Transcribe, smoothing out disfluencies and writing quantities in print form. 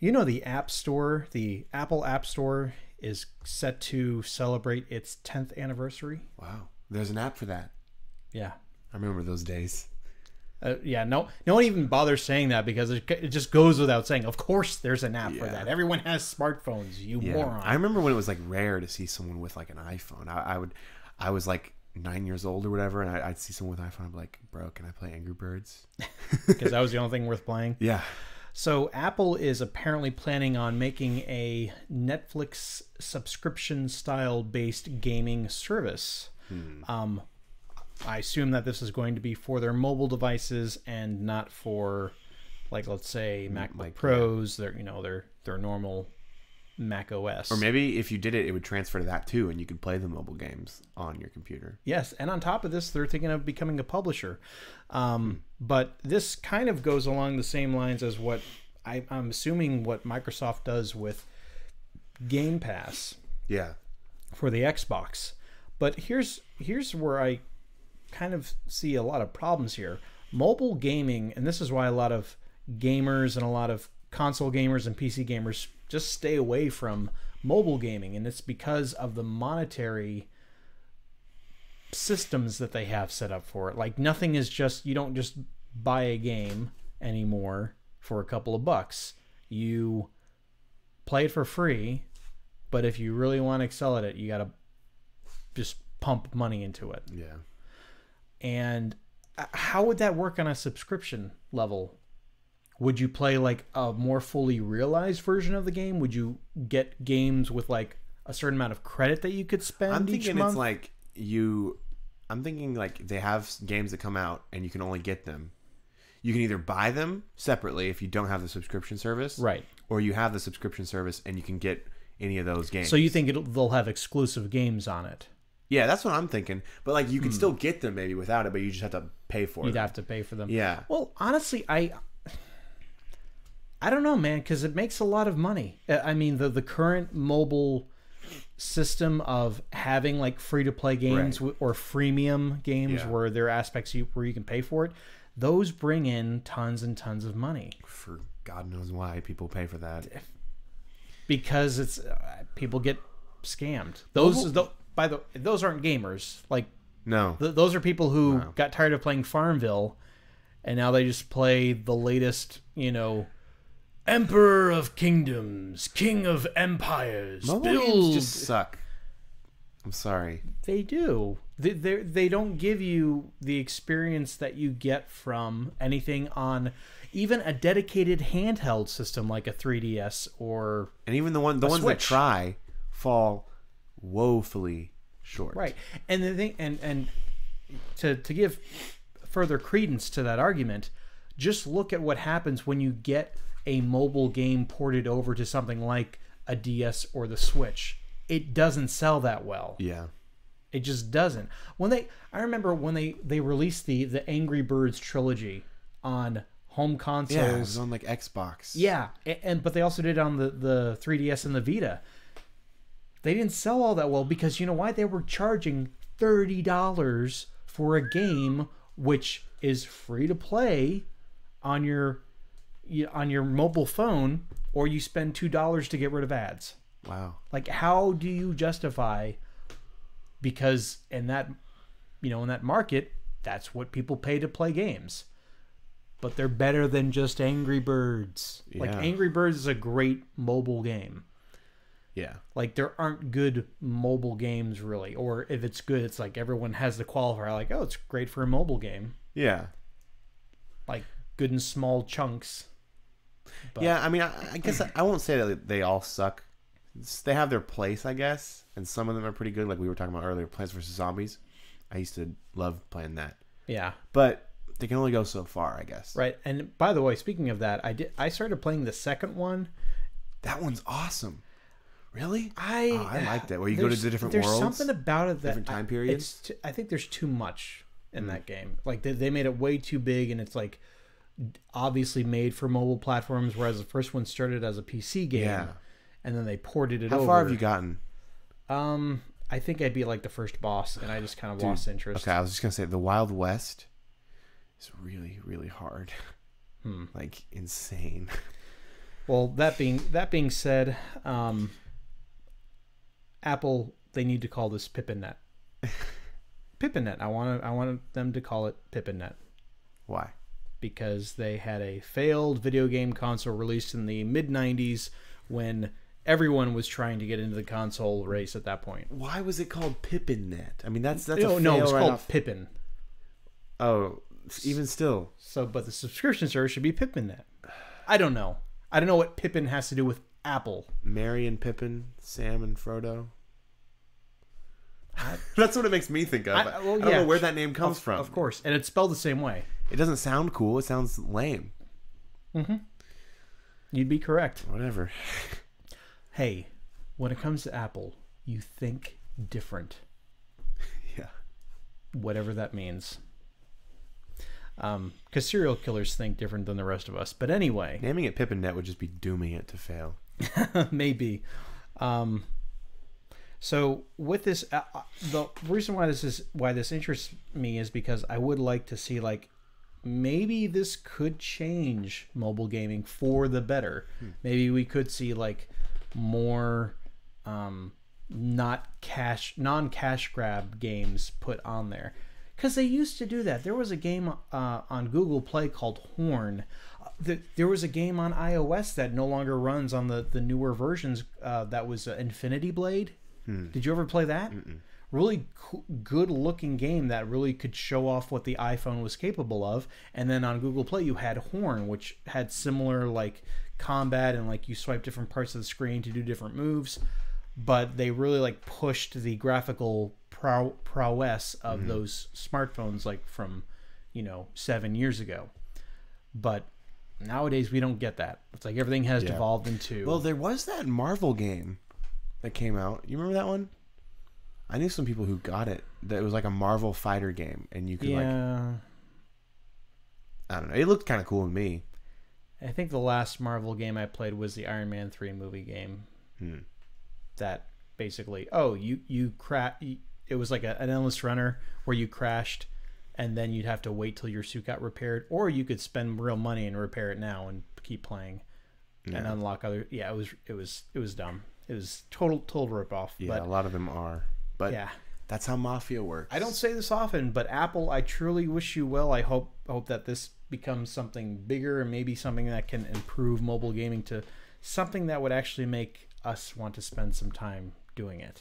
You know, the App Store, the Apple App Store is set to celebrate its 10th anniversary. Wow. There's an app for that. Yeah. I remember those days. Yeah, no one even bothers saying that because it just goes without saying. Of course there's an app for that. Everyone has smartphones, you moron. I remember when it was like rare to see someone with like an iPhone. I was like 9 years old or whatever, and I'd see someone with an iPhone. I'd be like, bro, can I play Angry Birds? Because that was the only thing worth playing. Yeah. So Apple is apparently planning on making a Netflix subscription style based gaming service. I assume that this is going to be for their mobile devices and not for, like, let's say MacBook Pros, their normal Mac OS. Or maybe if you did it, it would transfer to that too, and you could play the mobile games on your computer. Yes, and on top of this, they're thinking of becoming a publisher. But this kind of goes along the same lines as what I'm assuming what Microsoft does with Game Pass. Yeah. For the Xbox. But here's where I kind of see a lot of problems here. Mobile gaming, and this is why a lot of gamers and a lot of console gamers and PC gamers just stay away from mobile gaming, and it's because of the monetary systems that they have set up for it. Like, nothing is just, you don't just buy a game anymore for a couple of bucks. You play it for free, but if you really want to excel at it, you got to just pump money into it. Yeah. And how would that work on a subscription level? Would you play like a more fully realized version of the game? Would you get games with like a certain amount of credit that you could spend each month? I'm thinking like they have games that come out and you can only get them. You can either buy them separately if you don't have the subscription service. Right. Or you have the subscription service and you can get any of those games. So you think they'll have exclusive games on it? Yeah, that's what I'm thinking. But like you can still get them maybe without it, but you just have to pay for them. You'd have to pay for them. Yeah. Well, honestly, I don't know, man, because it makes a lot of money. I mean, the current mobile system of having like free-to-play games or freemium games where there are aspects where you can pay for it, those bring in tons and tons of money. For God knows why people pay for that. Because it's people get scammed. Those aren't gamers. Like, no, those are people who got tired of playing Farmville, and now they just play the latest, Emperor of Kingdoms, King of Empires. Mobile games just suck. I'm sorry. They do. They don't give you the experience that you get from anything on even a dedicated handheld system like a 3DS or and even the ones that try fall woefully short. Right. And the thing and to give further credence to that argument, just look at what happens when you get a mobile game ported over to something like a DS or the Switch. It doesn't sell that well. Yeah. It just doesn't. I remember when they released the Angry Birds trilogy on home consoles. Yeah, it was on like Xbox. Yeah, but they also did it on the 3DS and the Vita. They didn't sell all that well because you know why? They were charging $30 for a game which is free to play on your mobile phone, or you spend $2 to get rid of ads. Wow. Like, how do you justify? Because in that market, that's what people pay to play games. But they're better than just Angry Birds. Yeah. Like, Angry Birds is a great mobile game. Yeah. Like, there aren't good mobile games, really. Or if it's good, it's like everyone has the qualifier. Like, oh, it's great for a mobile game. Yeah. Like, good in small chunks. But. Yeah, I mean, I guess I won't say that they all suck. They have their place, I guess. And some of them are pretty good. Like we were talking about earlier, Plants vs. Zombies. I used to love playing that. Yeah. But they can only go so far, I guess. Right. And by the way, speaking of that, I started playing the second one. That one's awesome. Really? I liked it. Where you go to the different worlds. There's something about it that different time periods. I think there's too much in that game. Like they made it way too big, and it's like obviously made for mobile platforms, whereas the first one started as a PC game. Yeah. And then they ported it over. How far have you gotten? I think I beat like the first boss, and I just kind of lost interest. Okay, I was just gonna say the Wild West is really, really hard. Like insane. Well, that being said, Apple, they need to call this PippinNet. PippinNet. I want them to call it PippinNet. Why? Because they had a failed video game console released in the mid-90s when everyone was trying to get into the console race at that point. Why was it called PippinNet? I mean, that's a no, fail no, it's right called off. Pippin. Oh, even still. So, but the subscription service should be PippinNet. I don't know. I don't know what Pippin has to do with Apple. Merry and Pippin, Sam and Frodo. That's what it makes me think of. I don't know where that name comes from. Of course, and it's spelled the same way. It doesn't sound cool. It sounds lame. Mm-hmm. You'd be correct. Whatever. Hey, when it comes to Apple, you think different. Yeah. Whatever that means. Because serial killers think different than the rest of us. But anyway. Naming it PippinNet would just be dooming it to fail. Maybe. So with this, the reason why this interests me is because I would like to see, like, maybe this could change mobile gaming for the better. Maybe we could see, like, more non-cash grab games put on there, because they used to do that. There was a game on Google Play called Horn. There was a game on iOS that no longer runs on the newer versions. That was Infinity Blade. Did you ever play that? Really good looking game that really could show off what the iPhone was capable of. And then on Google Play you had Horn, which had similar, like, combat, and, like, you swipe different parts of the screen to do different moves, but they really, like, pushed the graphical prowess of those smartphones, like, from 7 years ago. But nowadays we don't get that. It's like everything has devolved into... Well, there was that Marvel game that came out. You remember that one? I knew some people who got it. That it was like a Marvel fighter game, and you could like... I don't know. It looked kind of cool to me. I think the last Marvel game I played was the Iron Man 3 movie game. That basically... it was like an endless runner where you crashed, and then you'd have to wait till your suit got repaired, or you could spend real money and repair it now and keep playing and unlock other... Yeah, it was dumb. It was total rip-off. Yeah, but, a lot of them are. But that's how Mafia works. I don't say this often, but Apple, I truly wish you well. I hope that this becomes something bigger, and maybe something that can improve mobile gaming to something that would actually make us want to spend some time doing it.